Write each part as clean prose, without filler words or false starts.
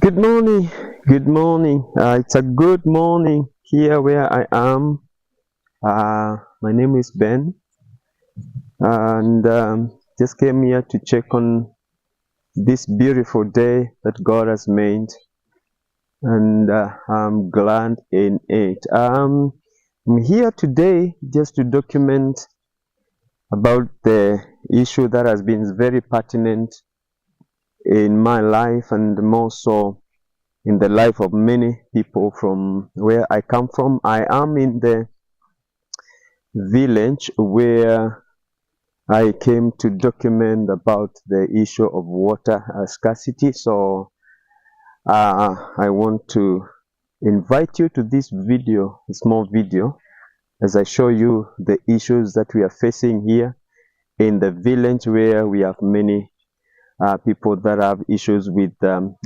Good morning, good morning. It's a good morning here where I am. My name is Ben, and just came here to check on this beautiful day that God has made, and I'm glad in it. I'm here today just to document about the issue that has been very pertinent in my life, and more so in the life of many people from where I come from. I am in the village where I came to document about the issue of water scarcity. So I want to invite you to this video, a small video, as I show you the issues that we are facing here in the village where we have many people that have issues with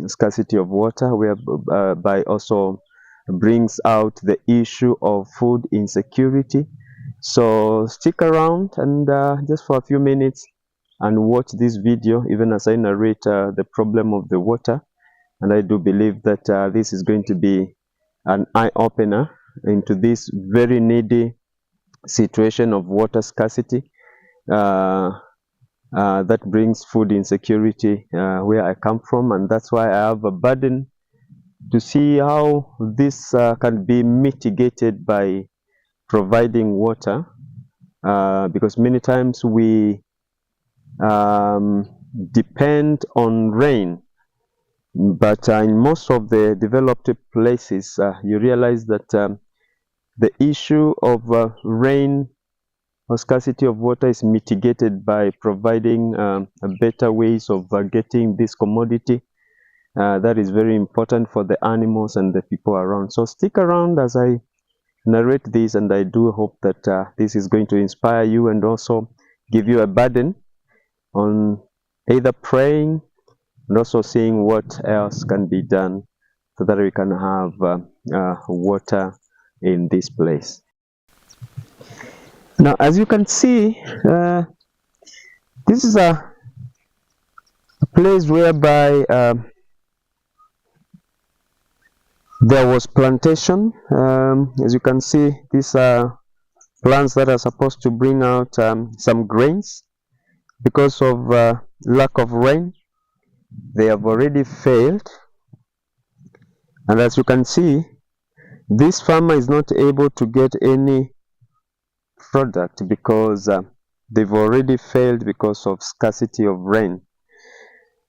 scarcity of water, whereby also brings out the issue of food insecurity. So stick around and just for a few minutes and watch this video, even as I narrate the problem of the water. And I do believe that this is going to be an eye-opener into this very needy situation of water scarcity that brings food insecurity where I come from. And that's why I have a burden to see how this can be mitigated by providing water, because many times we depend on rain, but in most of the developed places you realize that the issue of rain or scarcity of water is mitigated by providing better ways of getting this commodity that is very important for the animals and the people around. So stick around as I narrate this, and I do hope that this is going to inspire you and also give you a burden on either praying and also seeing what else can be done so that we can have water in this place. Now, as you can see, this is a place whereby there was plantation. As you can see, these are plants that are supposed to bring out some grains. Because of lack of rain, they have already failed. And as you can see, this farmer is not able to get any product because they've already failed because of scarcity of rain.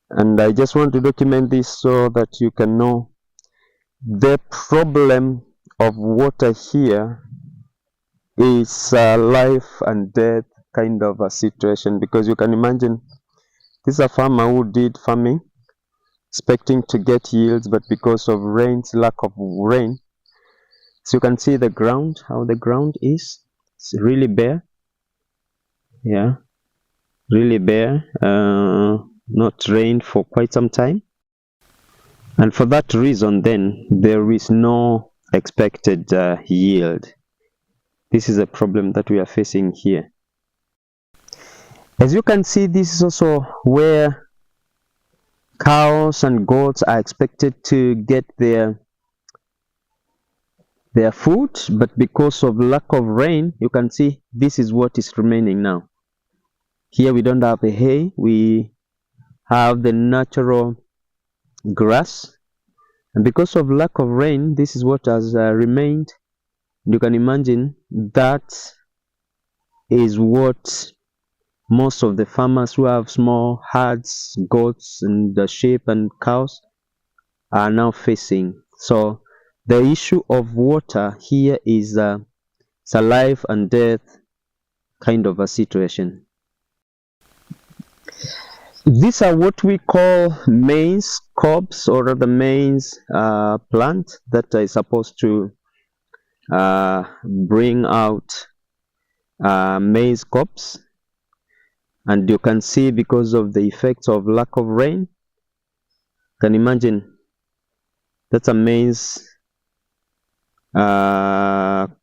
And I just want to document this so that you can know the problem of water here is life and death kind of a situation, because you can imagine this is a farmer who did farming expecting to get yields, but because of lack of rain, so you can see the ground, how the ground is. It's really bare. Yeah, really bare. Not rained for quite some time, and for that reason then there is no expected yield. This is a problem that we are facing here. As you can see, this is also where cows and goats are expected to get their food, but because of lack of rain, you can see this is what is remaining now. Here we don't have a hay, we have the natural grass, and because of lack of rain, this is what has remained. You can imagine that is what most of the farmers who have small herds, goats and sheep and cows are now facing. So the issue of water here is it's a life and death kind of a situation. These are what we call maize cobs, or rather maize plant that is supposed to bring out maize cobs. And you can see because of the effects of lack of rain, you can imagine that's a maize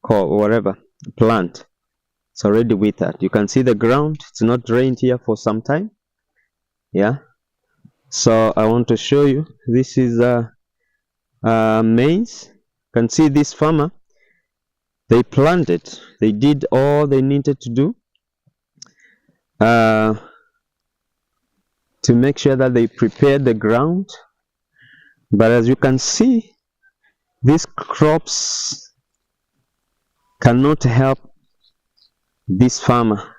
whatever plant. It's already withered. You can see the ground, it's not rained here for some time. Yeah, so I want to show you, this is maize. You can see this farmer, they planted, they did all they needed to do to make sure that they prepared the ground. But as you can see, these crops cannot help this farmer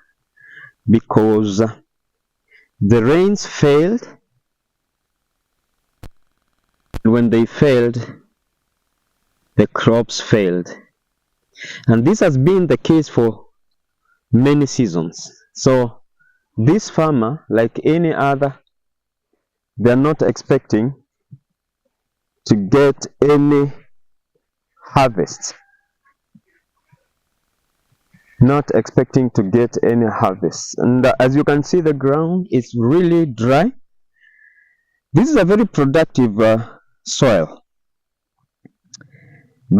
because the rains failed. When they failed, the crops failed. And this has been the case for many seasons. So this farmer, like any other, they're not expecting to get any harvest. Not expecting to get any harvest. And as you can see, the ground is really dry. This is a very productive soil.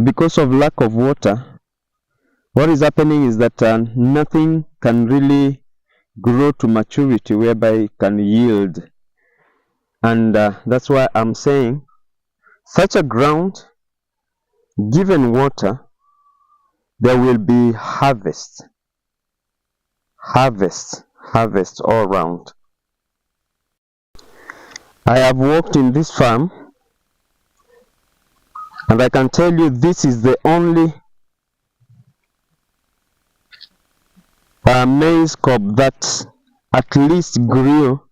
Because of lack of water, what is happening is that nothing can really grow to maturity whereby it can yield. And that's why I'm saying such a ground, given water, there will be harvest all around. I have worked in this farm, and I can tell you this is the only maize crop that at least grew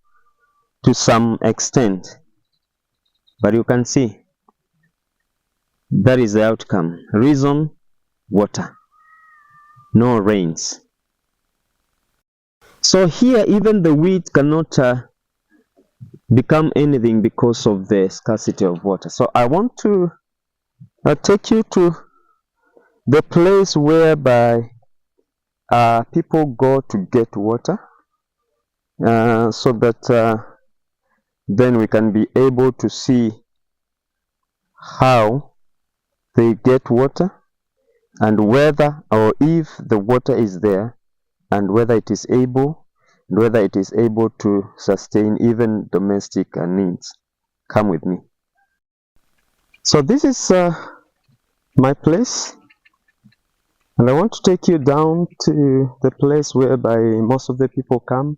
to some extent. But you can see that is the outcome. Reason: water, no rains. So here even the wheat cannot become anything because of the scarcity of water. So I want to take you to the place whereby people go to get water, so that then we can be able to see how they get water, and whether or if the water is there, and whether it is able to sustain even domestic needs. Come with me. So this is my place, and I want to take you down to the place whereby most of the people come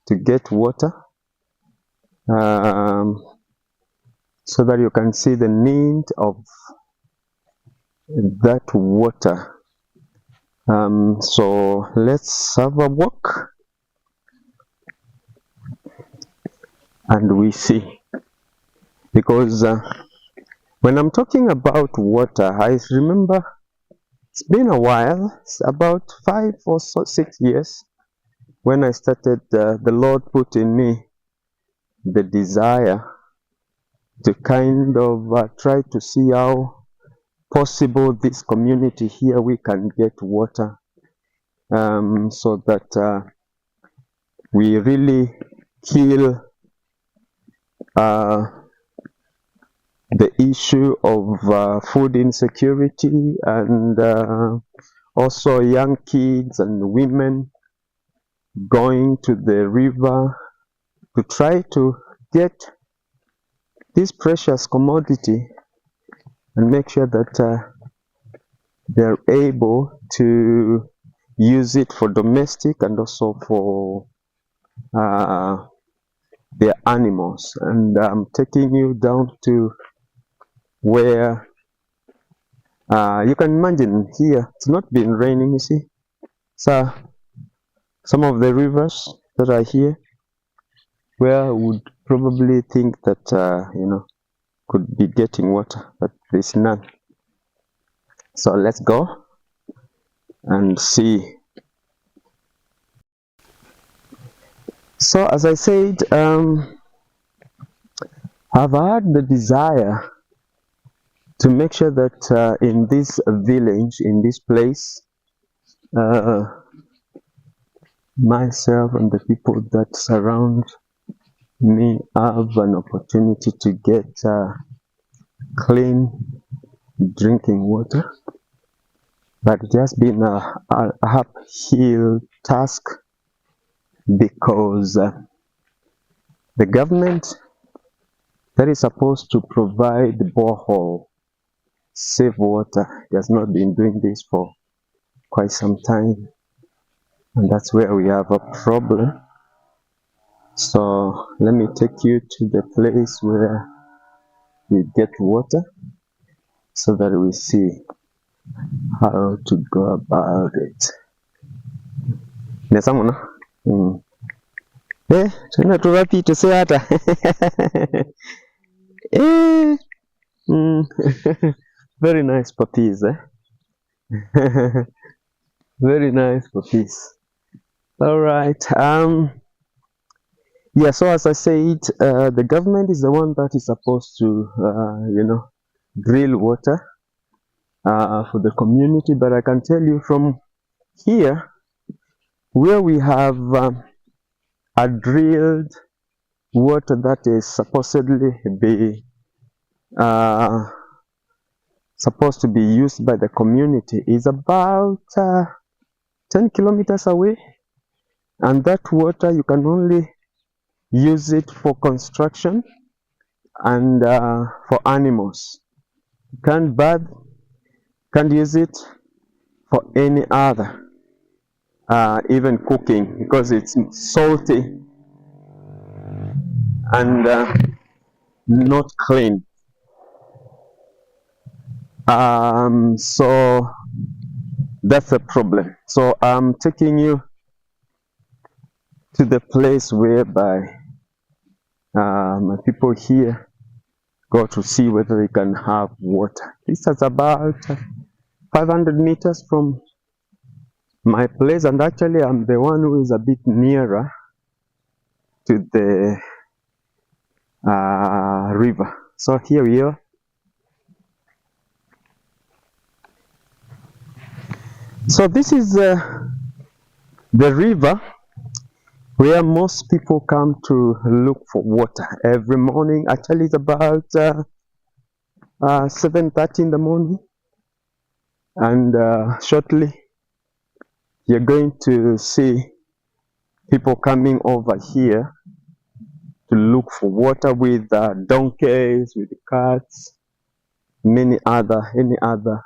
to get water, so that you can see the need of that water. So let's have a walk and we see, because when I'm talking about water, I remember it's been a while. It's about 5 or 6 years when I started, the Lord put in me the desire to kind of try to see how possible this community here we can get water, so that we really kill the issue of food insecurity, and also young kids and women going to the river to try to get this precious commodity and make sure that they're able to use it for domestic and also for their animals. And I'm taking you down to where you can imagine here it's not been raining, you see. So some of the rivers that are here, where I would probably think that could be getting water, but there's none. So let's go and see. So as I said, I've had the desire to make sure that in this village, in this place, myself and the people that surround me have an opportunity to get clean drinking water. But it has been an uphill task, because the government that is supposed to provide borehole, save water. He has not been doing this for quite some time, and that's where we have a problem. So let me take you to the place where we get water so that we see how to go about it. Tuna tuwapi tuse hata. Very nice puppies, very nice puppies. All right. Yeah, so as I said, the government is the one that is supposed to drill water for the community, but I can tell you from here where we have a drilled water that is supposedly supposed to be used by the community is about 10 kilometers away, and that water you can only use it for construction and for animals. You can't bathe, can't use it for any other, even cooking, because it's salty and not clean. So that's a problem. So I'm taking you to the place whereby my people here go to see whether they can have water. This is about 500 meters from my place, and actually I'm the one who is a bit nearer to the river. So here we are. So this is the river where most people come to look for water every morning. Actually, it's about 7:30 in the morning, and shortly you're going to see people coming over here to look for water with donkeys, with carts, any other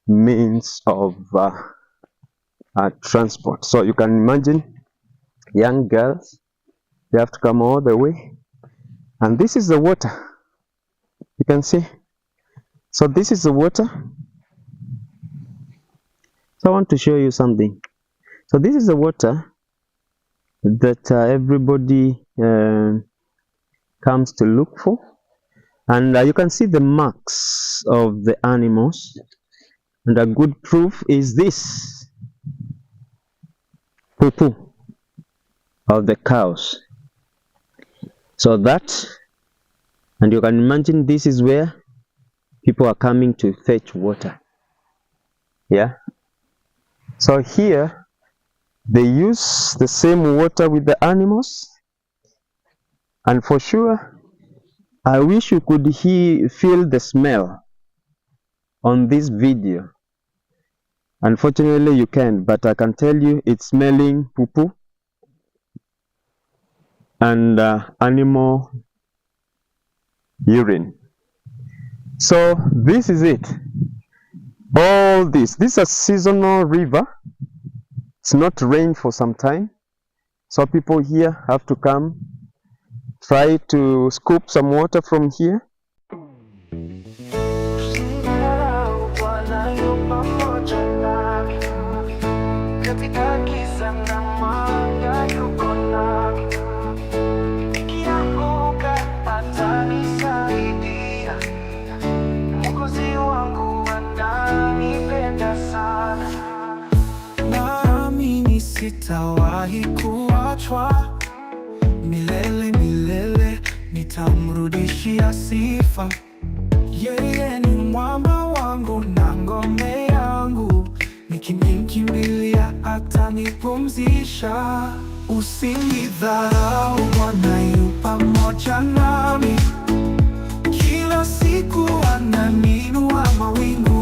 means of transport. So you can imagine young girls, they have to come all the way, and this is the water. You can see. So this is the water. So I want to show you something. So this is the water that everybody comes to look for, and you can see the marks of the animals, and a good proof is this poo-poo of the cows. So that, and you can imagine this is where people are coming to fetch water. Yeah, so here they use the same water with the animals, and for sure I wish you could feel the smell on this video. Unfortunately you can't, but I can tell you it's smelling poo-poo and animal urine. So this is it. All this is a seasonal river. It's not rained for some time, so people here have to come try to scoop some water from here. Sitawahi kuachwa, milele milele nitamrudishia sifa. Yeye ni mwamba wangu na ngome yangu, nikimkimbilia atanipumzisha. Usinidharau, Bwana yu pamoja nami, kila siku ananiinua mawingu.